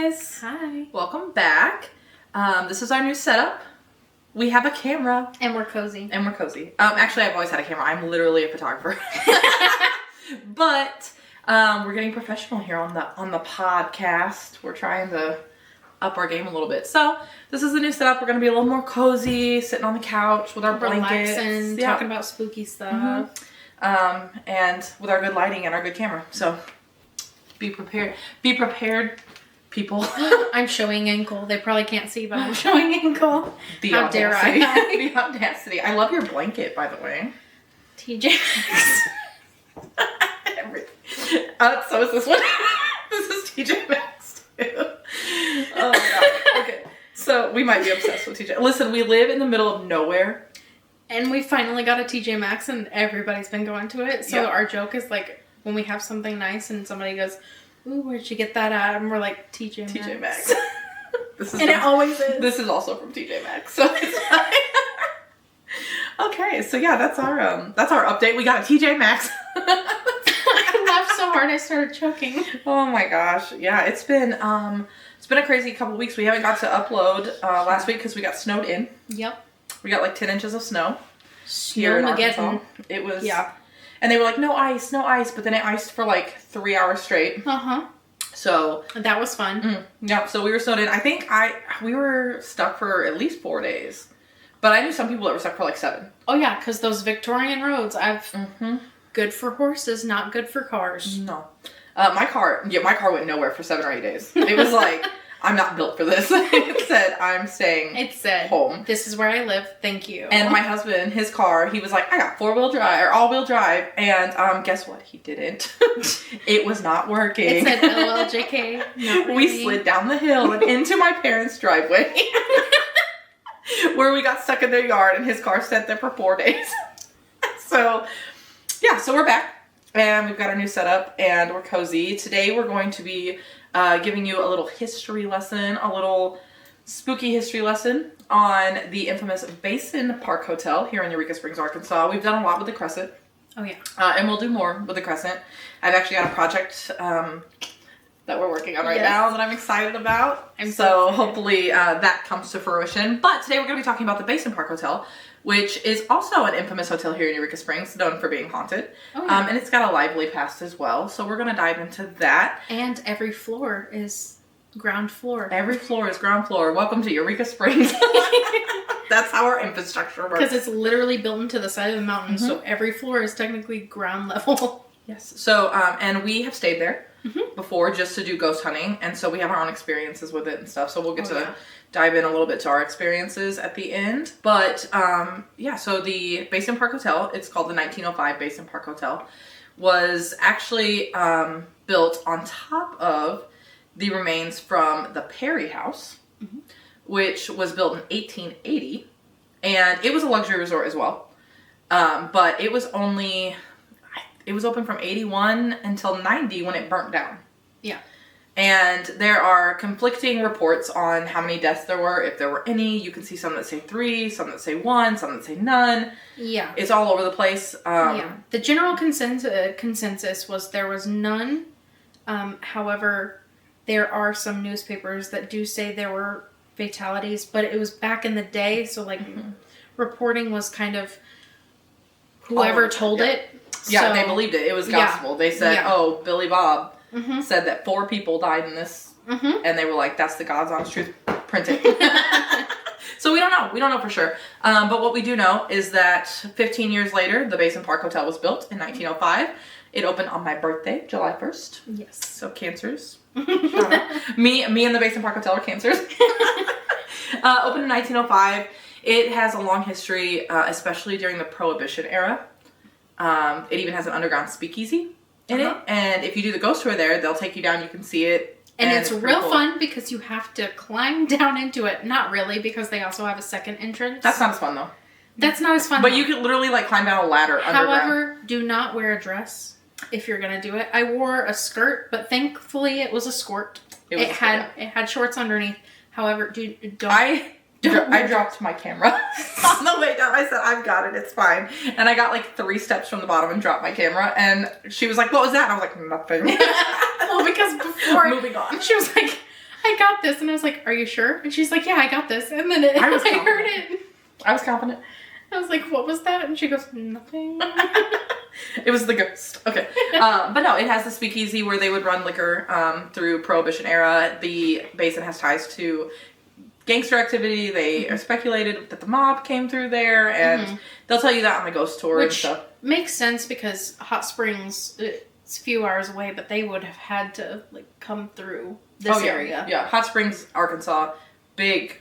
guys. Hi. Welcome back. This is our new setup. We have a camera. And we're cozy. Actually, I've always had a camera. I'm literally a photographer. But we're getting professional here on the podcast. We're trying to up our game a little bit. So this is the new setup. We're going to be a little more cozy, sitting on the couch with our blankets. Relaxing, talking about spooky stuff. And with our good lighting and our good camera. So be prepared. Be prepared, people. I'm showing ankle. They probably can't see, but I'm showing ankle. How dare I? The audacity. I love your blanket, by the way. TJ Maxx. So is this one. This is TJ Maxx too. Oh my god. Okay. So we might be obsessed with TJ. Listen, we live in the middle of nowhere. And we finally got a TJ Maxx and everybody's been going to it. So our joke is like when we have something nice and somebody goes, "Ooh, where'd you get that at?" And we're like, TJ Maxx. It always is. This is also from TJ Maxx. So it's fine. Okay, so yeah, that's our update. We got a TJ Maxx. I laughed so hard I started choking. Oh my gosh. Yeah, it's been a crazy couple weeks. We haven't got to upload last week because we got snowed in. Yep. We got like 10 inches of snow here in Arkansas. It was, and they were like, no ice, but then it iced for like 3 hours straight. So that was fun. Yeah, so we were snowed in. I think we were stuck for at least 4 days, but I knew some people that were stuck for like 7. Oh yeah, because those Victorian roads, good for horses, not good for cars. No, my car went nowhere for 7 or 8 days. It was like, I'm not built for this. It said, I'm staying home. This is where I live. Thank you. And my husband, his car, he was like, I got 4-wheel drive or all-wheel drive. And guess what? He didn't. It was not working. It said LLJK. Not really. We slid down the hill and into my parents' driveway where we got stuck in their yard and his car sat there for 4 days. So, yeah, so we're back and we've got our new setup and we're cozy. Today we're going to be giving you a little history lesson, a little spooky history lesson on the infamous Basin Park Hotel here in Eureka Springs, Arkansas. We've done a lot with the Crescent. Oh, yeah. And we'll do more with the Crescent. I've actually got a project that we're working on right now that I'm excited about. So hopefully that comes to fruition. But today we're going to be talking about the Basin Park Hotel, which is also an infamous hotel here in Eureka Springs, known for being haunted. Oh, yeah. And it's got a lively past as well. So we're going to dive into that. And every floor is ground floor. Every floor is ground floor. Welcome to Eureka Springs. That's how our infrastructure works. Because it's literally built into the side of the mountain. So every floor is technically ground level. Yes. So, and we have stayed there before just to do ghost hunting. And so we have our own experiences with it and stuff. So we'll get to dive in a little bit to our experiences at the end. But, so the Basin Park Hotel, it's called the 1905 Basin Park Hotel, was actually built on top of the remains from the Perry House, which was built in 1880. And it was a luxury resort as well. But it was open from 81 until 90 when it burnt down. Yeah. And there are conflicting reports on how many deaths there were, if there were any. You can see some that say 3, some that say 1, some that say none. Yeah. It's all over the place. The general consensus was there was none. However, there are some newspapers that do say there were fatalities, but it was back in the day, so like reporting was kind of whoever told it. Yeah, they believed it. It was gospel. They said, oh, Billy Bob said that 4 people died in this. And they were like, that's the God's honest truth. Print it. So we don't know. We don't know for sure. But what we do know is that 15 years later, the Basin Park Hotel was built in 1905. It opened on my birthday, July 1st. Yes. So cancers. Me and the Basin Park Hotel are cancers. Opened in 1905. It has a long history, especially during the Prohibition era. It even has an underground speakeasy in it. And if you do the ghost tour there, they'll take you down. You can see it. And it's real fun because you have to climb down into it. Not really, because they also have a second entrance. That's not as fun, though. That's not as fun, But you could literally, like, climb down a ladder underground. However, do not wear a dress if you're going to do it. I wore a skirt, but thankfully it was a skirt. It had shorts underneath. However, don't... I dropped my camera on the way down. I said, I've got it. It's fine. And I got like 3 steps from the bottom and dropped my camera. And she was like, what was that? And I was like, nothing. Well, because before... Moving on. She was like, I got this. And I was like, are you sure? And she's like, yeah, I got this. And then I heard it. I was confident. I was like, what was that? And she goes, nothing. It was the ghost. Okay. But no, it has the speakeasy where they would run liquor through Prohibition era. The Basin has ties to gangster activity. They are speculated that the mob came through there, and they'll tell you that on the ghost tour and stuff. Makes sense because Hot Springs, it's a few hours away, but they would have had to like come through this area. Yeah, Hot Springs, Arkansas, big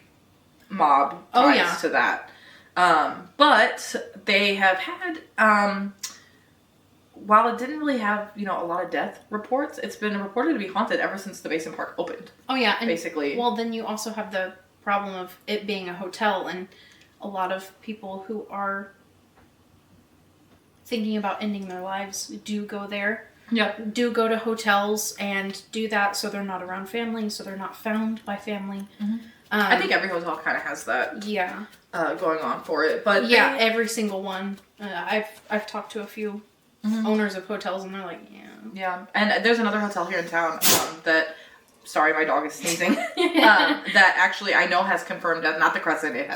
mob ties to that. But they have had, while it didn't really have, a lot of death reports, it's been reported to be haunted ever since the Basin Park opened. Oh yeah, and basically. Well, then you also have the problem of it being a hotel, and a lot of people who are thinking about ending their lives do go there. Yep. Do go to hotels and do that, so they're not around family, so they're not found by family. I think every hotel kind of has that. Yeah. Going on for it, but yeah, every single one. I've talked to a few owners of hotels, and they're like, yeah. And there's another hotel here in town that. Sorry, my dog is sneezing. That actually I know has confirmed death. Not the Crescent. It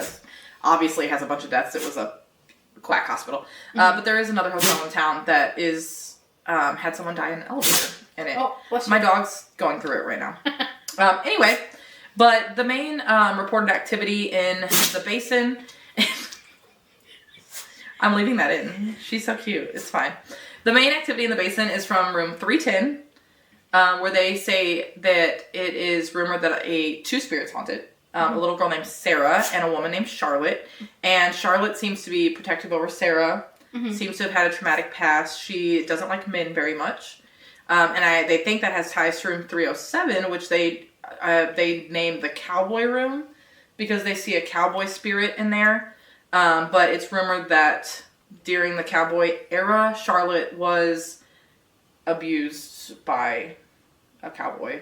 obviously has a bunch of deaths. It was a quack hospital. But there is another hotel in town that is had someone die in an elevator in it. Oh, my dog's going through it right now. Anyway, but the main reported activity in the Basin. I'm leaving that in. She's so cute. It's fine. The main activity in the Basin is from room 310. Where they say that it is rumored that two spirits haunted. A little girl named Sarah and a woman named Charlotte. And Charlotte seems to be protective over Sarah. Seems to have had a traumatic past. She doesn't like men very much. And they think that has ties to room 307, which they named the cowboy room because they see a cowboy spirit in there. But it's rumored that during the cowboy era, Charlotte was abused by a cowboy,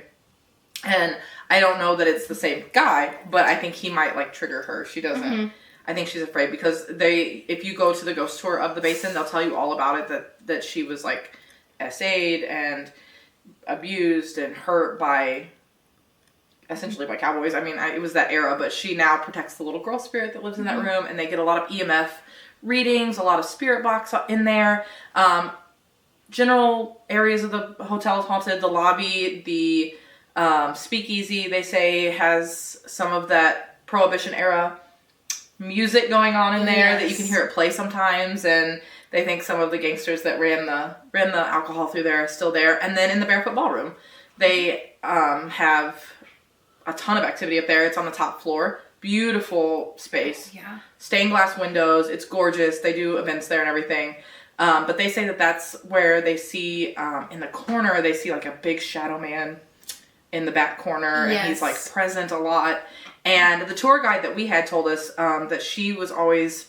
and I don't know that it's the same guy, but I think he might trigger her. She doesn't. I think she's afraid because if you go to the ghost tour of the Basin, they'll tell you all about it, that she was SA'd and abused and hurt essentially by cowboys. I mean, it was that era, but she now protects the little girl spirit that lives in that room, and they get a lot of EMF readings, a lot of spirit box in there. General areas of the hotel is haunted. The lobby, the speakeasy, they say, has some of that Prohibition era music going on in there that you can hear it play sometimes. And they think some of the gangsters that ran the alcohol through there are still there. And then in the Barefoot Ballroom, they have a ton of activity up there. It's on the top floor. Beautiful space. Yeah. Stained glass windows. It's gorgeous. They do events there and everything. But they say that that's where they see, in the corner, they see a big shadow man in the back corner. Yes. And he's present a lot. And the tour guide that we had told us that she was always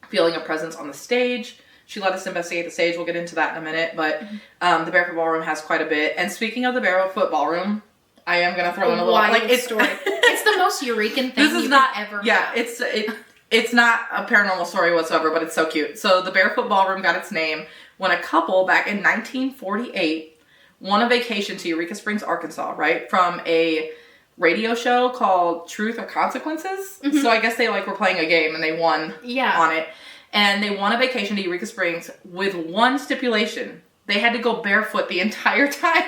feeling a presence on the stage. She let us investigate the stage. We'll get into that in a minute. But the Barefoot Ballroom has quite a bit. And speaking of the Barefoot Ballroom, I am going to throw in a little... story. It's the most Eurekan thing ever Yeah, have. It's not a paranormal story whatsoever, but it's so cute. So the Barefoot Ballroom got its name when a couple back in 1948 won a vacation to Eureka Springs, Arkansas, right? From a radio show called Truth or Consequences. So I guess they were playing a game and they won on it. And they won a vacation to Eureka Springs with one stipulation. They had to go barefoot the entire time.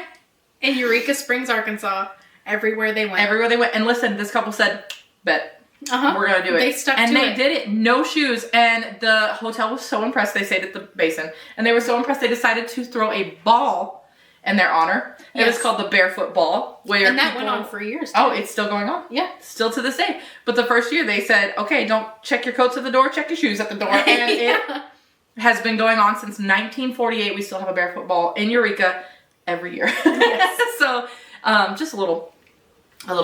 In Eureka Springs, Arkansas, everywhere they went. And listen, this couple said, bet. We're going to do it. They stuck and to they it. did it. No shoes. And the hotel was so impressed. They stayed at the Basin. And they were so impressed they decided to throw a ball in their honor. Yes. It was called the Barefoot Ball. And that went on for years. Oh, it's still going on? Yeah. Still to this day. But the first year they said, okay, don't check your coats at the door, check your shoes at the door. And it has been going on since 1948. We still have a Barefoot Ball in Eureka every year. Yes. So, just a little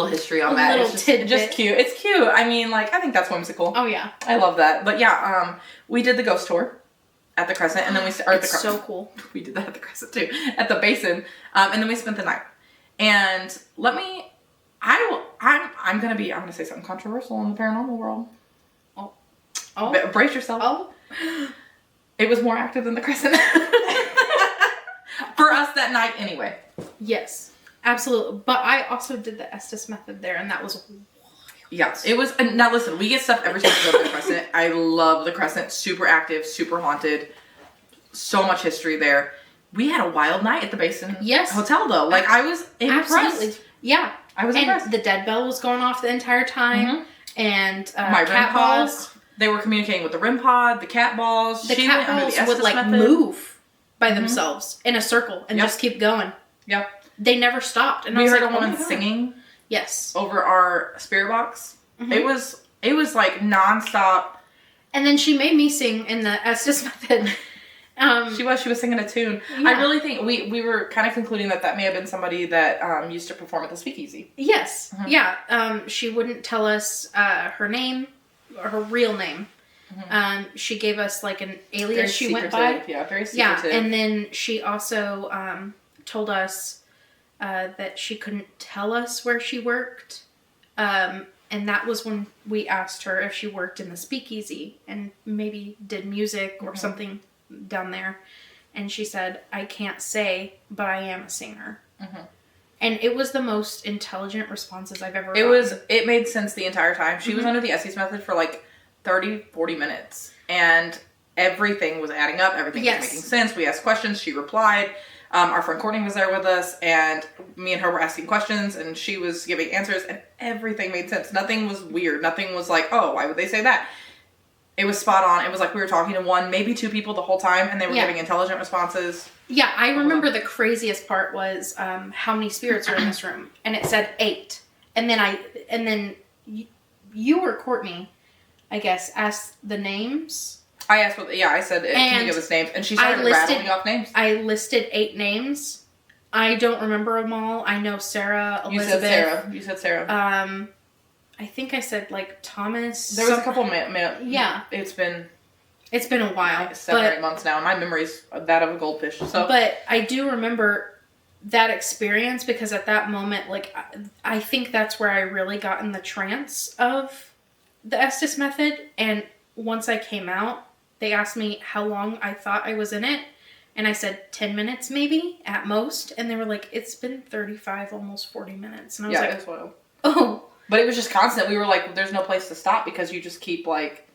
history on that. Little tidbit. Just cute. It's cute. I mean, I think that's whimsical. Oh yeah. I love that. But yeah, we did the ghost tour at the Crescent, and then it's so cool. We did that at the Crescent too, at the Basin, and then we spent the night. And I'm gonna say something controversial in the paranormal world. Oh. Brace yourself. Oh. It was more active than the Crescent. For us that night, anyway. Yes. Absolutely. But I also did the Estes method there, and that was wild. Yeah, it was. Now listen, we get stuff every time we go to the Crescent. I love the Crescent. Super active, super haunted. So much history there. We had a wild night at the Basin Hotel, though. Like, I was impressed. Absolutely. Yeah. I was impressed. The dead bell was going off the entire time. Mm-hmm. And my cat balls. They were communicating with the REM pod, the cat balls. The cat balls would, like, move by themselves in a circle and just keep going. Yeah. They never stopped. And we heard a woman singing. Yes. Over our spirit box. Mm-hmm. It was like nonstop. And then she made me sing in the Estes method. She was singing a tune. Yeah. I really think we were kind of concluding that may have been somebody that used to perform at the Speakeasy. Yes. Mm-hmm. Yeah. She wouldn't tell us her name or her real name. Mm-hmm. She gave us like an alias very she secretive. Went by. Yeah, very secretive. Yeah, and then she also told us that she couldn't tell us where she worked. And that was when we asked her if she worked in the Speakeasy and maybe did music or something down there. And she said, I can't say, but I am a singer. Mm-hmm. And it was the most intelligent responses I've ever gotten. It made sense the entire time. She was under the Estes method for like 30, 40 minutes. And everything was adding up. Everything was making sense. We asked questions. She replied. Our friend Courtney was there with us, and me and her were asking questions, and she was giving answers, and everything made sense. Nothing was weird. Nothing was like, oh, why would they say that? It was spot on. It was like we were talking to one, maybe two people the whole time, and they were giving intelligent respenses. Yeah, I remember the craziest part was how many spirits are in this room, and it said 8. And then you or Courtney, I guess, asked the names. I asked, I said, can you give us names? And she started rattling off names. I listed 8 names. I don't remember them all. I know Sarah, Elizabeth. You said Sarah. I think I said, like, Thomas. There was a couple yeah. It's been a while. Like 7 or 8 months now. And my memory's that of a goldfish. So. But I do remember that experience because at that moment, like, I think that's where I really got in the trance of the Estes method. And once I came out, they asked me how long I thought I was in it. And I said 10 minutes maybe at most. And they were like, it's been 35, almost 40 minutes. And I was like, that's wild. Oh. But it was just constant. We were like, there's no place to stop because you just keep like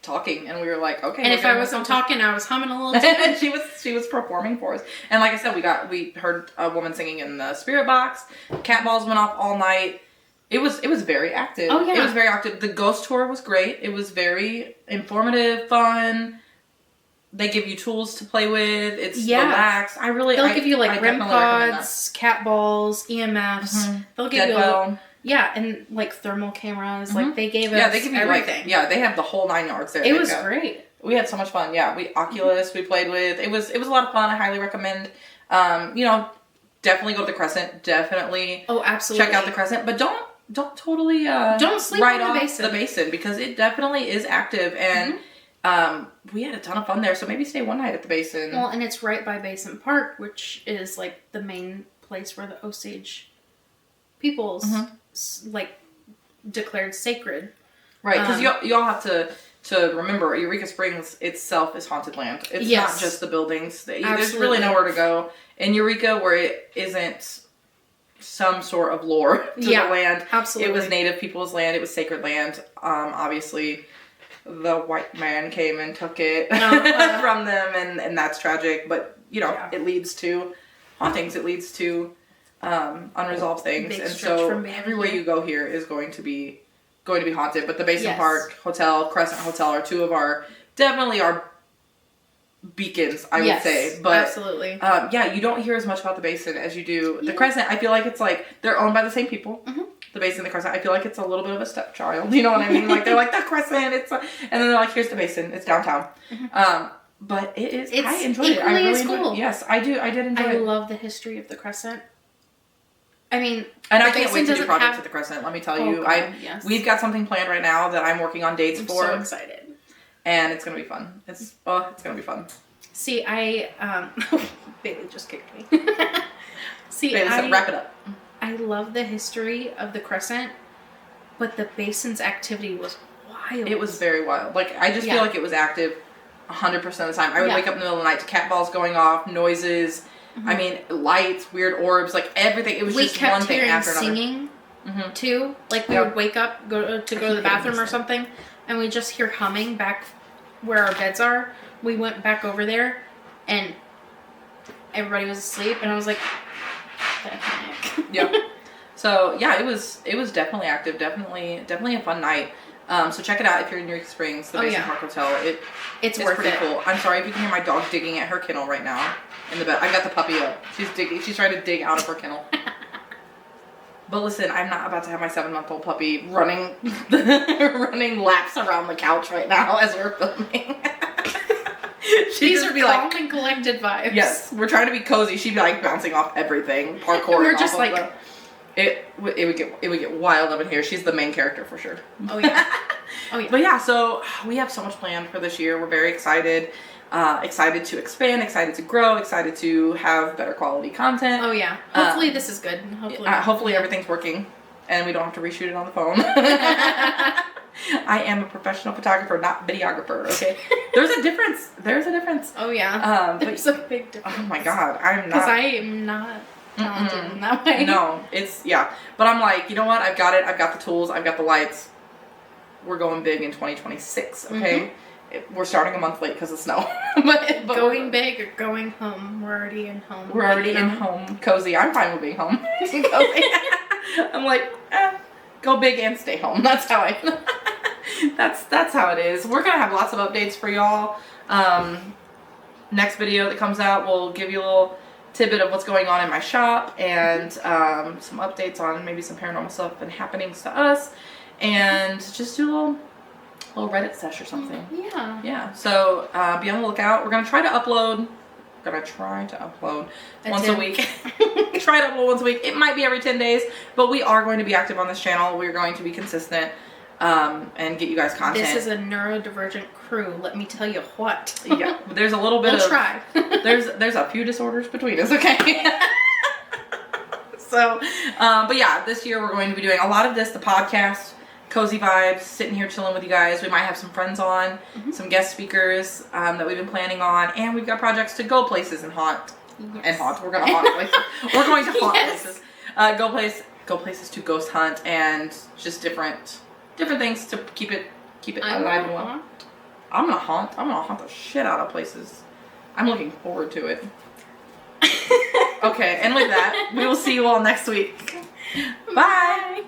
talking. And we were like, okay. And if I wasn't talking, I was humming a little too. she was performing for us. And like I said, we heard a woman singing in the spirit box. Cat balls went off all night. It was very active. Oh, yeah. It was very active. The ghost tour was great. It was very informative, fun. They give you tools to play with. It's relaxed. They'll give you like REM pods, cat balls, EMFs. Mm-hmm. They'll give you and like thermal cameras. Mm-hmm. Like they gave us they give you everything. They have the whole 9 yards there. It was great. We had so much fun. Yeah, Oculus we played with. It was a lot of fun. I highly recommend. Definitely go to the Crescent. Definitely. Oh, absolutely. Check out the Crescent, but don't totally don't sleep on the Basin because it definitely is active and we had a ton of fun there. So maybe stay one night at the Basin. Well, and it's right by Basin Park, which is like the main place where the Osage peoples like declared sacred. Right, because you all have to remember Eureka Springs itself is haunted land. It's not just the buildings. There's really nowhere to go in Eureka where it isn't some sort of lore to the land. Absolutely. It was native people's land. It was sacred land. Obviously, the white man came and took it from them, and that's tragic. But, it leads to hauntings. It leads to unresolved things. Big and so everywhere you go here is going to be haunted. But the Basin Park Hotel, Crescent Hotel are two of our beacons, I would say. But absolutely. You don't hear as much about the Basin as you do the Crescent. I feel like it's like they're owned by the same people. Mm-hmm. The Basin and the Crescent. I feel like it's a little bit of a stepchild. You know what I mean? Like they're like the Crescent. And then they're like, here's the Basin. It's downtown. Mm-hmm. But it is. I enjoyed it. I really enjoyed it. Yes, I do. I did enjoy it. I love the history of the Crescent. I mean, and I can't wait to do projects at the Crescent. Let me tell you, we've got something planned right now that I'm working on dates for. I'm so excited, and it's gonna be fun. It's gonna be fun. See, Bailey just kicked me. See, Bailey said, wrap it up. I love the history of the Crescent, but the Basin's activity was wild. It was very wild. Like I just feel like it was active 100% of the time. I would wake up in the middle of the night to cat balls going off, noises. I mean, lights, weird orbs, like everything. It was just one thing after another. Singing too. Like we would wake up, go to the bathroom or something, and we just hear humming back where our beds are. We went back over there, and everybody was asleep, and I was like, "What the heck?" Yep. So yeah, it was definitely active, definitely a fun night. So check it out if you're in Eureka Springs, the Basin Park Hotel. It's worth pretty it. cool. I'm sorry if you can hear my dog digging at her kennel right now in the bed. I got the puppy up. She's digging. She's trying to dig out of her kennel. But listen, I'm not about to have my 7-month-old puppy running laps around the couch right now as we're filming. These are calm and collected vibes. Yes, we're trying to be cozy. She'd be like bouncing off everything, parkour. We're just like. It would get wild up in here. She's the main character for sure. Oh yeah. But yeah, so we have so much planned for this year. We're very excited. Excited to expand, excited to grow, excited to have better quality content. Oh yeah. Hopefully this is good. Hopefully everything's working and we don't have to reshoot it on the phone. I am a professional photographer, not videographer, okay? There's a difference. Oh yeah. There's a big difference. Oh my god, I'm not. Because I am not talented in that way. No, but I'm like, you know what? I've got it. I've got the tools. I've got the lights. We're going big in 2026, okay? We're starting a month late because of snow. but going big or going home. We're already in home. We're already in home. Cozy. I'm fine with being home. Cozy. I'm like, go big and stay home. That's how that's how it is. We're going to have lots of updates for y'all. Next video that comes out, we'll give you a little tidbit of what's going on in my shop and some updates on maybe some paranormal stuff and happenings to us, and just do a little Reddit sesh or something. Yeah. So be on the lookout. We're gonna try to upload. Once a week. Try to upload once a week. It might be every 10 days, but we are going to be active on this channel. We're going to be consistent and get you guys content. This is a neurodivergent crew. Let me tell you what. Yeah, there's a little bit we'll try. there's a few disorders between us, okay? So, but yeah, this year we're going to be doing a lot of this, the podcast, cozy vibes, sitting here chilling with you guys. We might have some friends on, some guest speakers that we've been planning on, and we've got projects to go places and haunt. Yes. And haunt. We're going to haunt places. We're going to haunt places. Go places to ghost hunt and just different things to keep it alive and well. I'm gonna haunt the shit out of places. I'm looking forward to it. Okay, and with that, we will see you all next week. Bye.